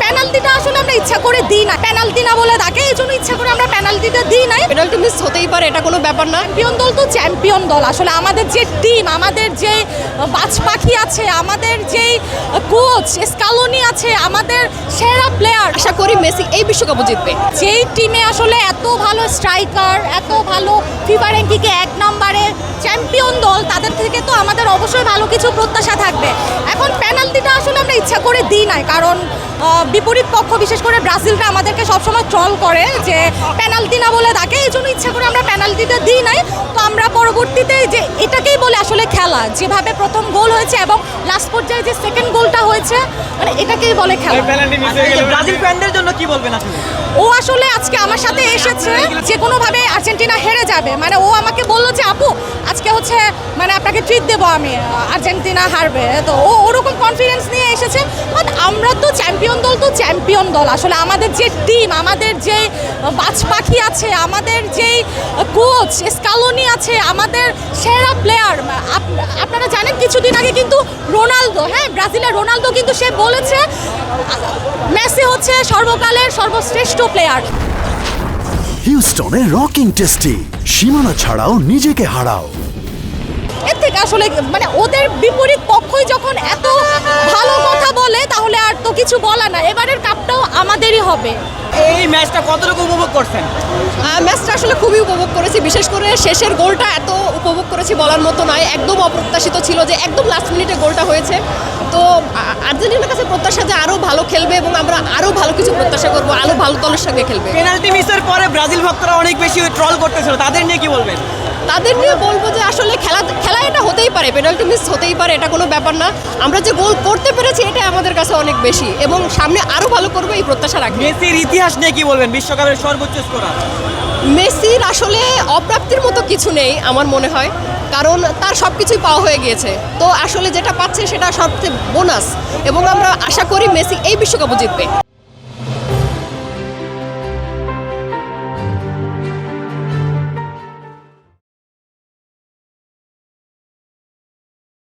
পেনাল্টিটা আসলে আমরা ইচ্ছা করে দিই না, পেনাল্টি না বলে তাকে এই জন্য ইচ্ছা করে আমরা পেনাল্টিটা দিই নাই। পেনাল্টি মিস হতেই পারে, এটা কোনো ব্যাপার না। চ্যাম্পিয়ন দল তো চ্যাম্পিয়ন দল, আসলে আমাদের যে টিম, আমাদের যে বাজ পাখি আছে, আমাদের যেই কোচ স্কালোনি আছে, আমাদের সেরা প্লেয়ার, আশা করি মেসি এই বিশ্বকাপও জিতবে। যেই টিমে আসলে এত ভালো স্ট্রাইকার, এত ভালো ফিফা র্যাঙ্কিংয়ে 1 নম্বরে চ্যাম্পিয়ন দল, তাদের থেকে তো আমাদের অবশ্যই ভালো কিছু প্রত্যাশা থাকবে। এখন পেনাল্টিটা আসলে আমরা ইচ্ছা করে দিই নাই, কারণ বিপরীত পক্ষ বিশেষ করে ব্রাজিলরা আমাদেরকে সবসময় ট্রল করে যে পেনাল্টি না বলে তাকে, এই জন্য ইচ্ছা করে আমরা পেনাল্টিটা দিই নাই। তো আমরা পরবর্তীতে যে এটাকেই বলে আসলে খেলা, যেভাবে প্রথম গোল হয়েছে এবং লাস্ট পর্যায়ে যে সেকেন্ড গোলটা হয়েছে, মানে এটাকেই বলে খেলা। ব্রাজিল ফ্যানদের জন্য কি বলবেন আসলে? ও আসলে আজকে আমার সাথে এসেছে যে কোনোভাবে আর্জেন্টিনা হেরে যাবে, মানে ও আমাকে বললো যে আপু আজকে হচ্ছে মানে আপনাকে ট্রিট দেবো আমি, আর্জেন্টিনা হারবে। তো ও ওরকম কনফিডেন্স নিয়ে এসেছে। বাট আমরা তো চ্যাম্পিয়ন দল, তো চ্যাম্পিয়ন দল, আসলে আমাদের যে টিম, আমাদের যে বাজ পাখি আছে, আমাদের যেই কোচ স্কালোনি আছে, আমাদের সেরা প্লেয়ার। আপনারা জানেন কিছুদিন আগে কিন্তু রোনালদো, হ্যাঁ ব্রাজিলের রোনালদো কিন্তু সে বলেছে মেসি হচ্ছে সর্বকালের সর্বশ্রেষ্ঠ প্লেয়ার। হিউস্টনে রকিং টেস্টি, সীমানা ছাড়াও নিজেকে হারাও। এর থেকে আসলে মানে ওদের বিপরীত পক্ষই যখন এত ভালো কথা বলে, তাহলে আর তো কিছু বলা না। এবারের কাপটাও আমাদেরই হবে। এই ম্যাচটা কতটুকু উপভোগ করছেন? ম্যাচটা আসলে খুবই উপভোগ করেছি, বিশেষ করে শেষের গোলটা এত উপভোগ করেছি বলার মতো নয়। একদম অপ্রত্যাশিত ছিল যে একদম লাস্ট মিনিটে গোলটা হয়েছে। তো আর্জেন্টিনার কাছে প্রত্যাশা যে আরও ভালো খেলবে এবং আমরা আরও ভালো কিছু প্রত্যাশা করবো, আরও ভালো দলের সঙ্গে খেলবে। পেনাল্টি মিসের পরে ব্রাজিল ভক্তরা অনেক বেশি ট্রল করতেছিল, তাদের নিয়ে কি বলবেন? তাদের নিয়ে বলবো যে আসলে খেলা এটা হতেই পারে, পেনাল্টি মিস হতেই পারে, এটা কোনো ব্যাপার না। আমরা যে গোল করতে পেরেছি এটা আমাদের কাছে অনেক বেশি এবং সামনে আরও ভালো করবো এই প্রত্যাশা রাখি। মেসির ইতিহাস নিয়ে কি বলবেন? বিশ্বকাপের সর্বোচ্চ স্কোরার। মেসির আসলে অপ্রাপ্তির মতো কিছু নেই আমার মনে হয়, কারণ তার সব কিছুই পাওয়া হয়ে গিয়েছে। তো আসলে যেটা পাচ্ছে সেটা সবচেয়ে বোনাস এবং আমরা আশা করি মেসি এই বিশ্বকাপও জিতবে।